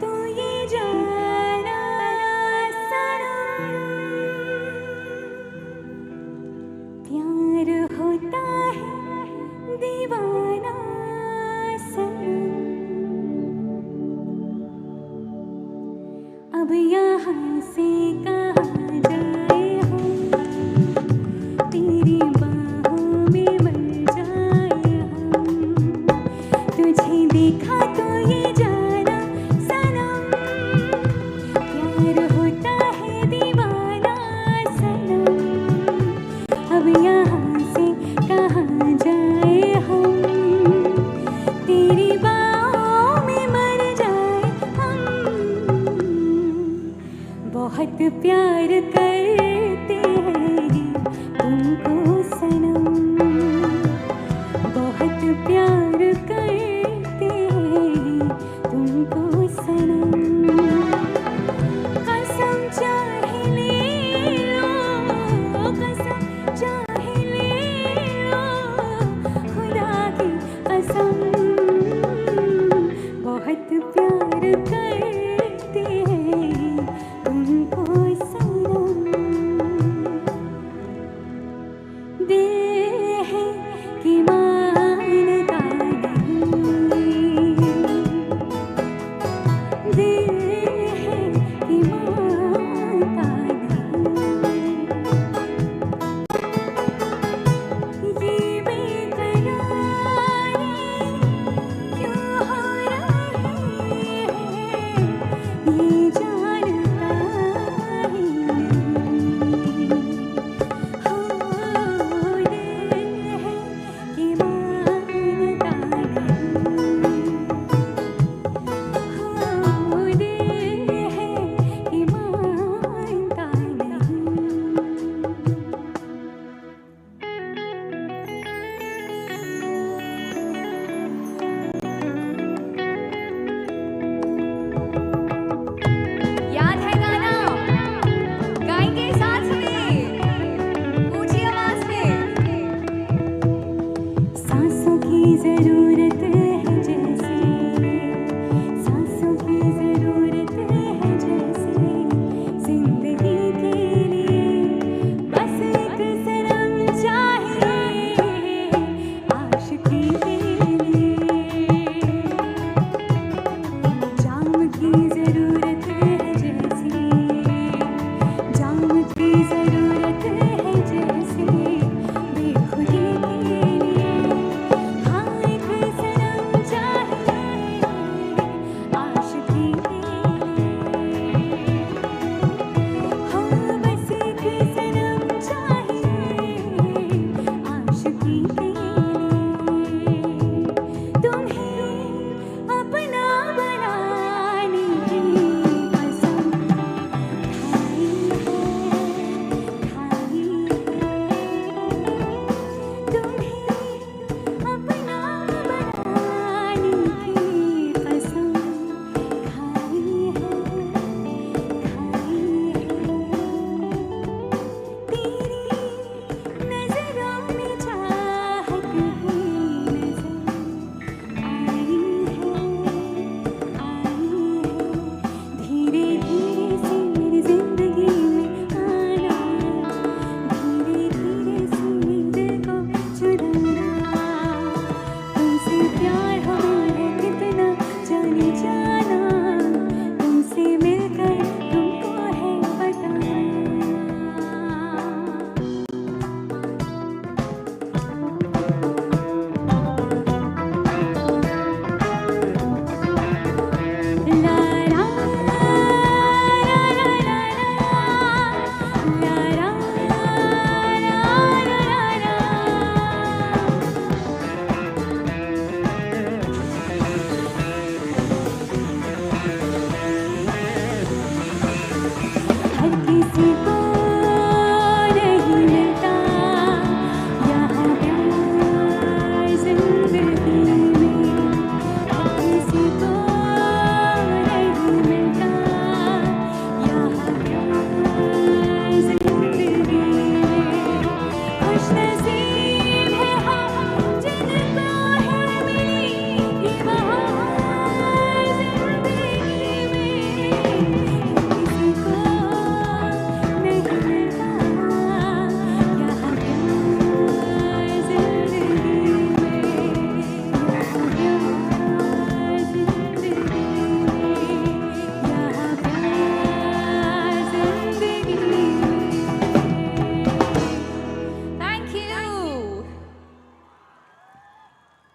तो ये जाना सनम, प्यार होता है दीवाना सनम। अब यहाँ से कहाँ जाए हम, तेरी बाहों में मर जाए हम। तुझे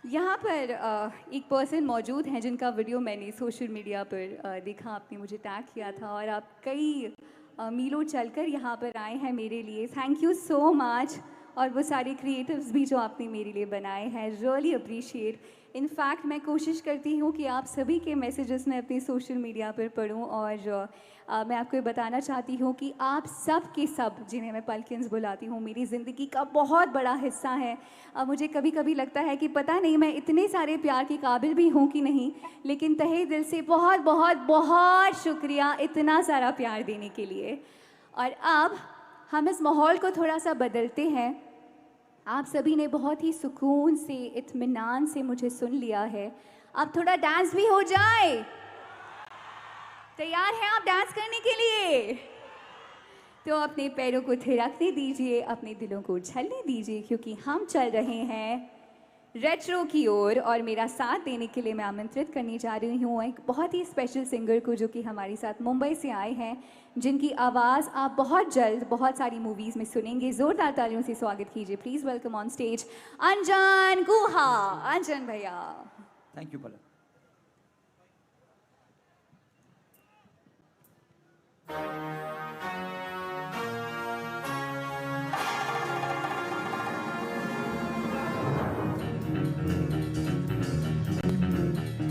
यहाँ पर एक पर्सन मौजूद हैं जिनका वीडियो मैंने सोशल मीडिया पर देखा, आपने मुझे टैग किया था और आप कई मीलों चलकर यहाँ पर आए हैं मेरे लिए। Thank you so much. और वो सारे क्रिएटिव्स भी जो आपने मेरे लिए बनाए हैं, रियली अप्रिशिएट। इनफैक्ट मैं कोशिश करती हूँ कि आप सभी के मैसेजेस मैं अपने सोशल मीडिया पर पढूं और मैं आपको ये बताना चाहती हूँ कि आप सब के सब, जिन्हें मैं पलकिन्स बुलाती हूँ, मेरी ज़िंदगी का बहुत बड़ा हिस्सा है। मुझे कभी कभी लगता है कि पता नहीं मैं इतने सारे प्यार के काबिल भी हूँ कि नहीं, लेकिन तहे दिल से बहुत बहुत बहुत शुक्रिया इतना सारा प्यार देने के लिए। और अब हम इस माहौल को थोड़ा सा बदलते हैं। आप सभी ने बहुत ही सुकून से, इत्मीनान से मुझे सुन लिया है। अब थोड़ा डांस भी हो जाए। तैयार हैं आप डांस करने के लिए? तो अपने पैरों को थिरकने दीजिए, अपने दिलों को उछलने दीजिए, क्योंकि हम चल रहे हैं रेट्रो की ओर। और मेरा साथ देने के लिए मैं आमंत्रित करने जा रही हूँ एक बहुत ही स्पेशल सिंगर को, जो कि हमारे साथ मुंबई से आए हैं, जिनकी आवाज़ आप बहुत जल्द बहुत सारी मूवीज़ में सुनेंगे। ज़ोरदार तालियों से स्वागत कीजिए। प्लीज़ वेलकम ऑन स्टेज अंजन गुहा। अंजन भैया। Thank you Palak.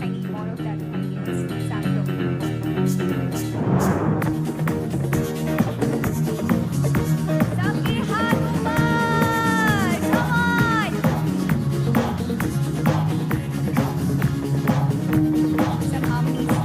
I need more of that. Sample. सबके हाथ ऊपर, come on. Some harmonies.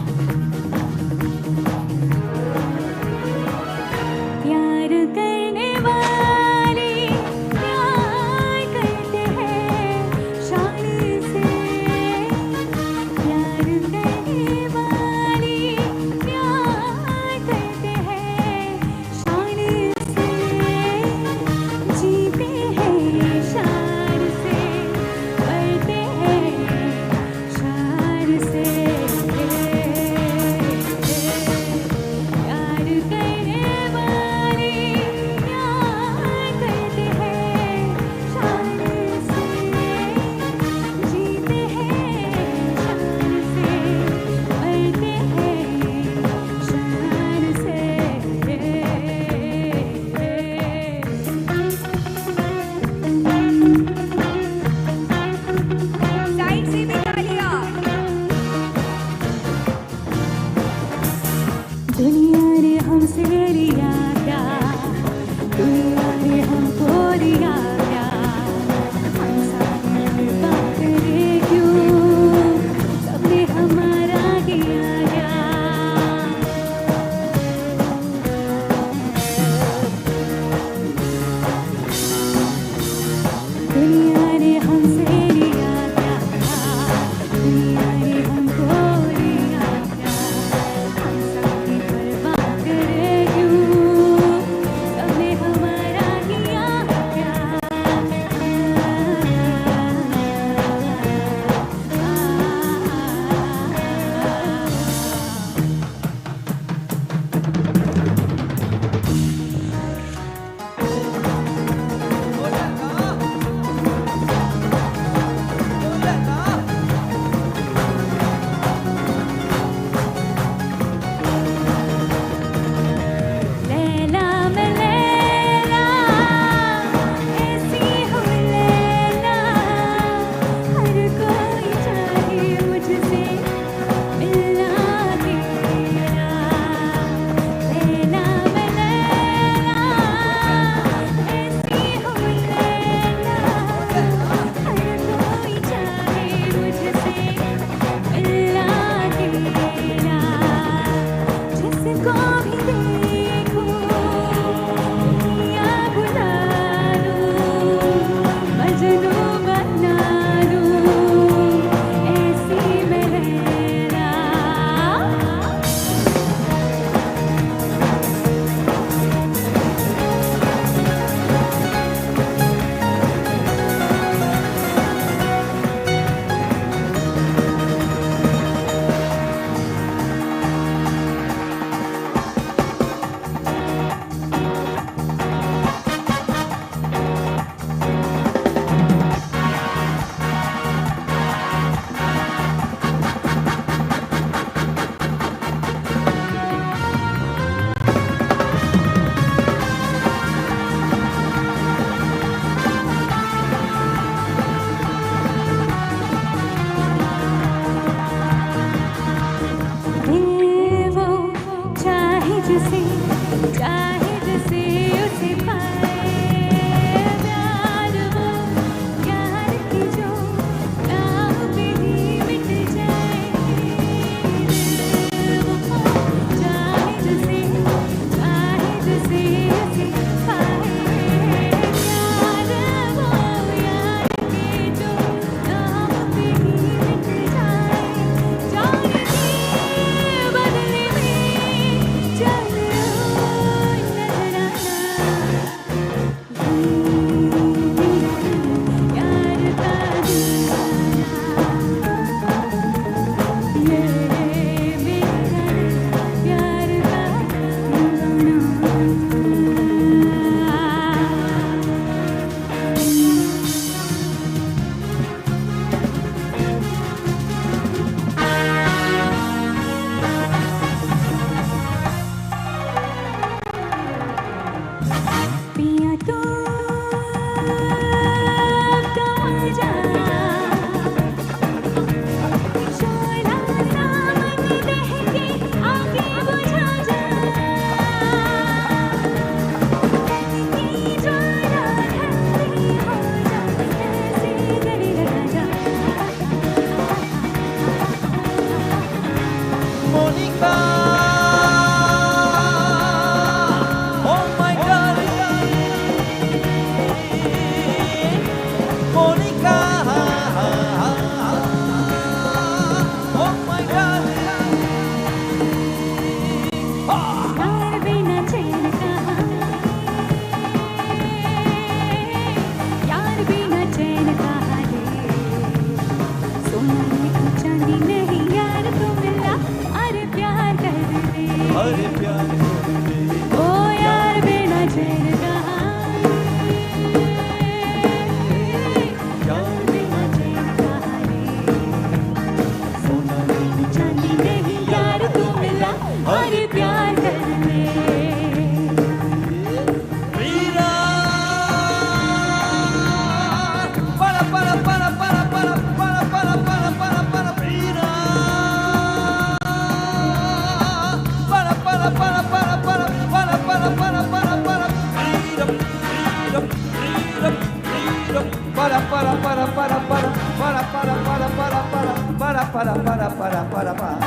para para para para para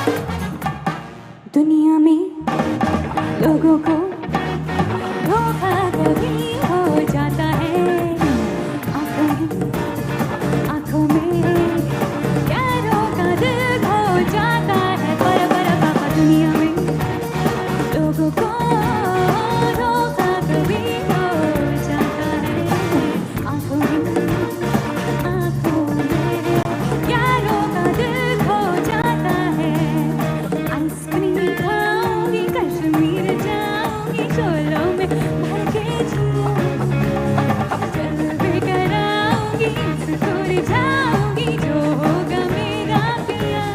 दुनिया में लोगों को धोखा कभी हो जाता है आंखों में प्यारों का दिल हो जाता है पर दुनिया में लोगों को धोखा कभी हो जाता है आंखों में प्यारों का दिल हो जाता है आइसक्रीम खाऊंगी कश्मीर जाऊंगी शोलों में भर के जिऊंगी जलवे कराऊंगी सुर जाऊंगी जो होगा मेरा पिया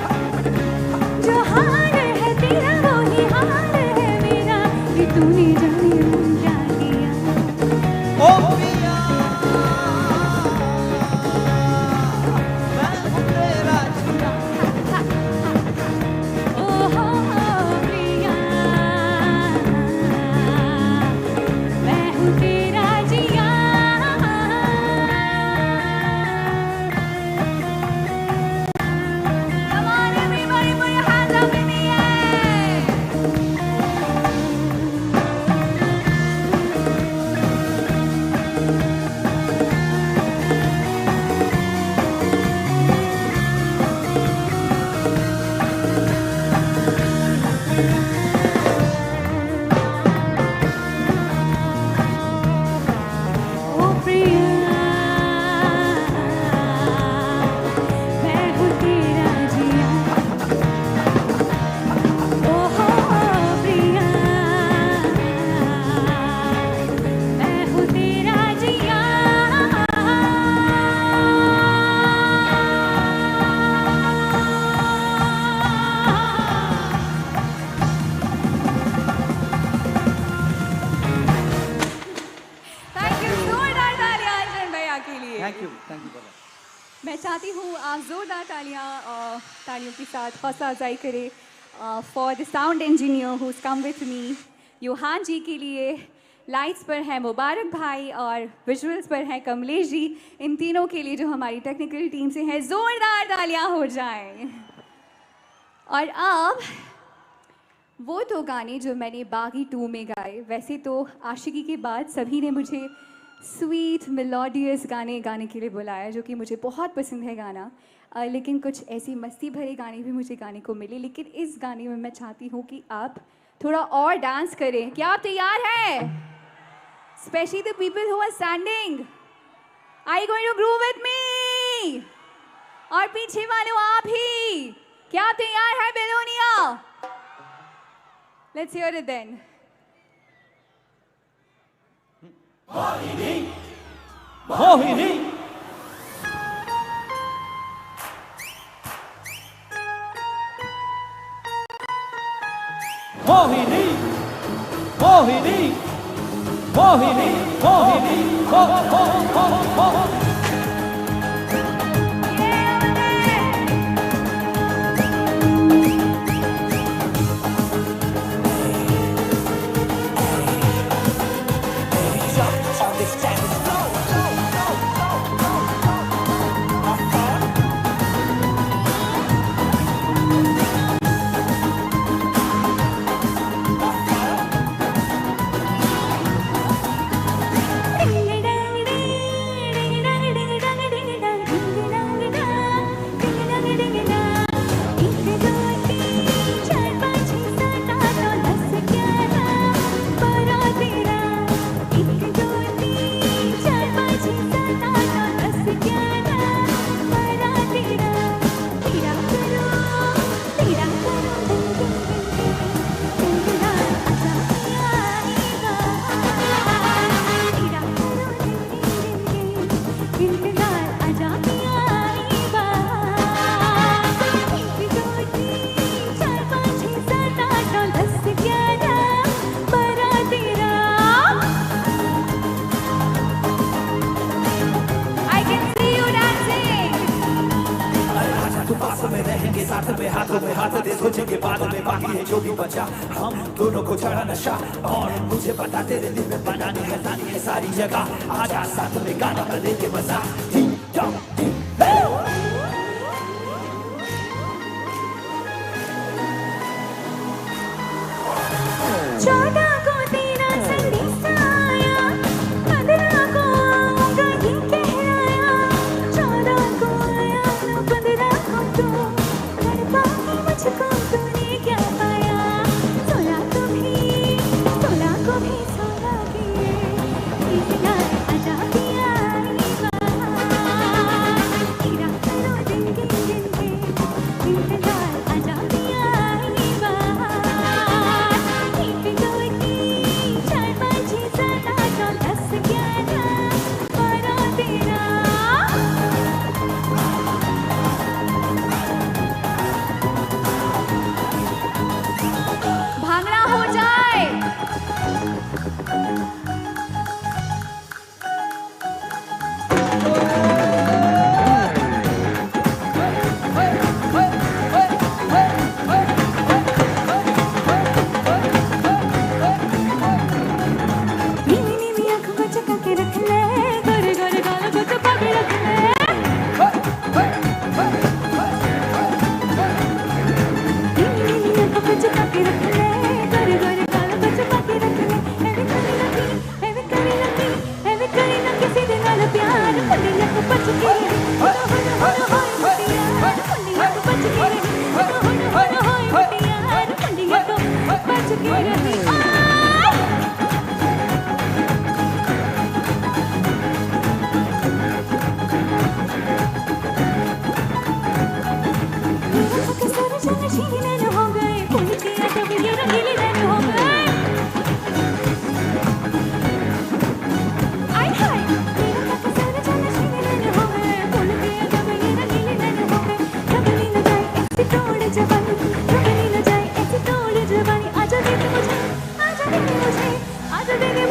जो हार है तेरा वही हार है मेरा ये तूने जाने क्या किया ओ पिया मैं हूँ तेरा जिया ओ हो प्रिया मैं हूँ तेरा जिया Come on everybody put your hands up in the air ओ प्रिया मैं हूँ तेरा जिया ओ हो प्रिया मैं हूँ तेरा जिया थैंक यू जोरदार तालियां अर्जुन भैया के लिए थैंक यू brother मैं चाहती हूँ आप जोरदार तालियों के साथ हौसला अफजाई करें for the sound engineer who come with me Yohan ji के लिए लाइट्स पर हैं मुबारक भाई और विजुअल्स पर हैं कमलेश जी इन तीनों के लिए जो हमारी टेक्निकल टीम से हैं जोरदार तालियां हो जाएं और अब वो दो गाने जो मैंने बागी 2 में गाए वैसे तो आशिकी के बाद सभी ने मुझे स्वीट मेलोडियस गाने गाने के लिए बुलाया जो कि मुझे बहुत पसंद है गाना लेकिन कुछ ऐसी मस्ती भरे गाने भी मुझे गाने को मिले लेकिन इस गाने में मैं चाहती हूँ कि आप थोड़ा और डांस करें क्या आप तैयार हैं specially the people who are standing I you going to groove with me और पीछे वालों आप ही क्या आप तैयार हैं Belonia let's hear it then मोहिनी मोहिनी मोहिनी मोहिनी मोहिनी हो हो हो हो हाथों में हाथ दे सोचेंगे बातों में बाकी है जो भी बचा हम दोनों को चढ़ा नशा और मुझे पता तेरे दिल में बनानी है सारी जगह आजा साथ में गाना कर लेंगे मजा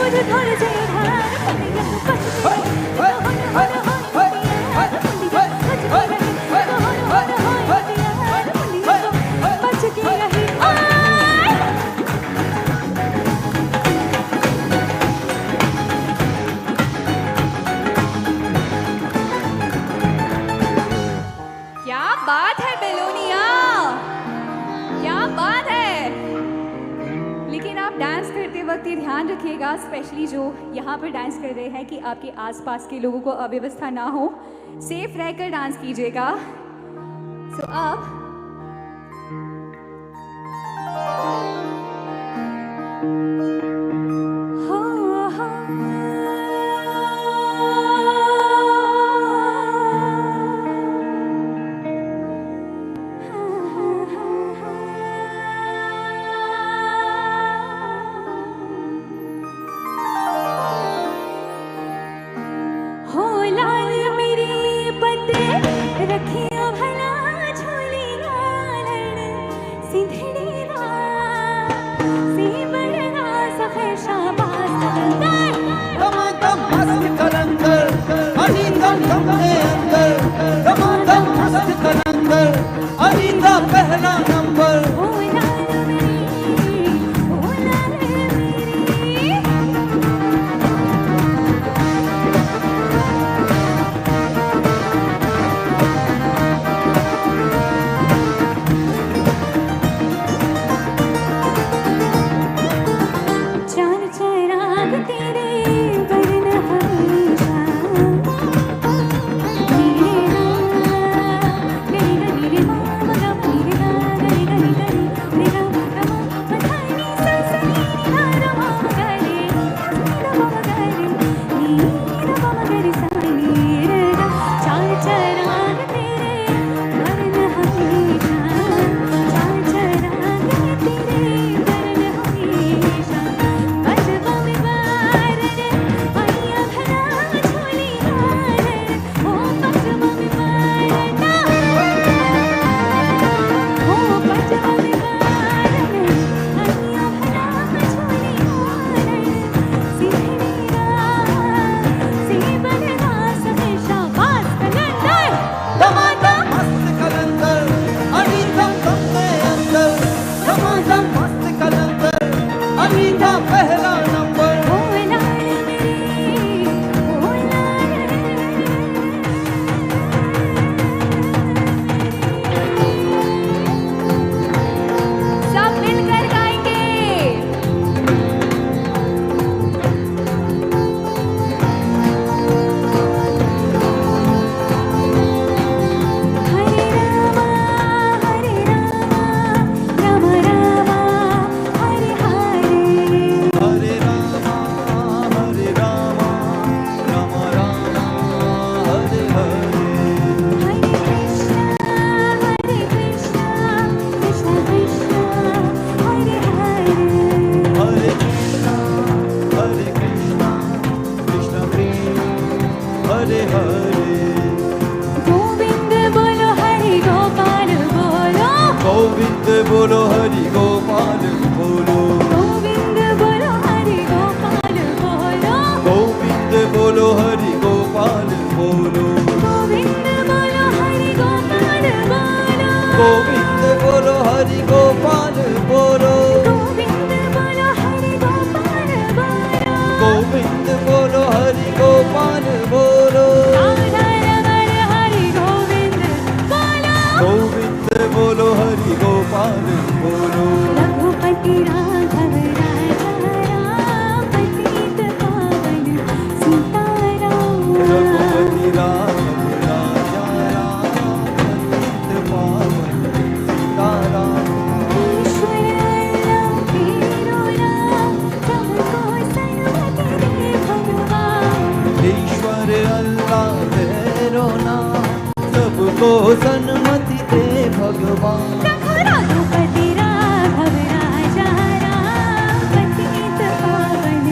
मुझे थोड़े से ध्यान पंडिया तू बच के रही तो हर हर हर पंडिया पंडिया बच के रही तो हर हर हर पंडिया पंडिया तो बच के रही क्या बात है बेलोनिया, क्या बात है। लेकिन आप डांस करते वक्त ये ध्यान रखिएगा, स्पेशली जो यहाँ पर डांस कर रहे हैं, कि आपके आसपास के लोगों को अव्यवस्था ना हो, सेफ रहकर डांस कीजिएगा। सो अब अनीता पहला नंबर चार चराग तेरे बरन हमेशा बोलो हरि गोपाल बोलो गोविंद बोलो हरि गोपाल बोलो गोविंद बोलो हरि गोपाल बोलो गोविंद बोलो हरि गोपाल बोलो गोविंद बोलो हरि गोपाल बोलो गोविंद बोलो हरि गोपाल बोलो गोविंद बोलो हरि गोपाल बोलो राधा रमण हरि गोविंद बोलो गोविंद बोलो हरि गोपाल बोलो रघुपति राघव राजा राम पतित पावन सीताराम रघुपति राघव राजा राम पतित पावन सीताराम ईश्वर अल्लाह तेरो नाम सबको सन्मति दे भगवान ईश्वर अल्लाह तेरो नाम सबको सन्मति दे भगवान रघुपति राघव राजा राम पतित पावन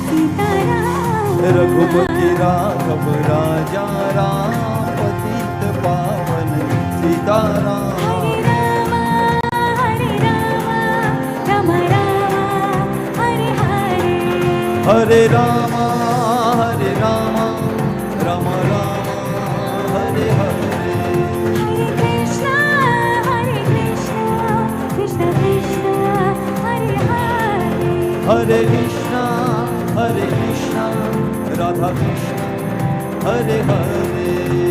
सीताराम रघुपति राघव राजा राम पतित पावन सीताराम हरे Ram Ram Ram Hare Hare Hare Rama Ram Ram Hare Hare Hare Krishna, Krishna Krishna, Hare Hare. हरे कृष्णा राधा कृष्ण हरे हरे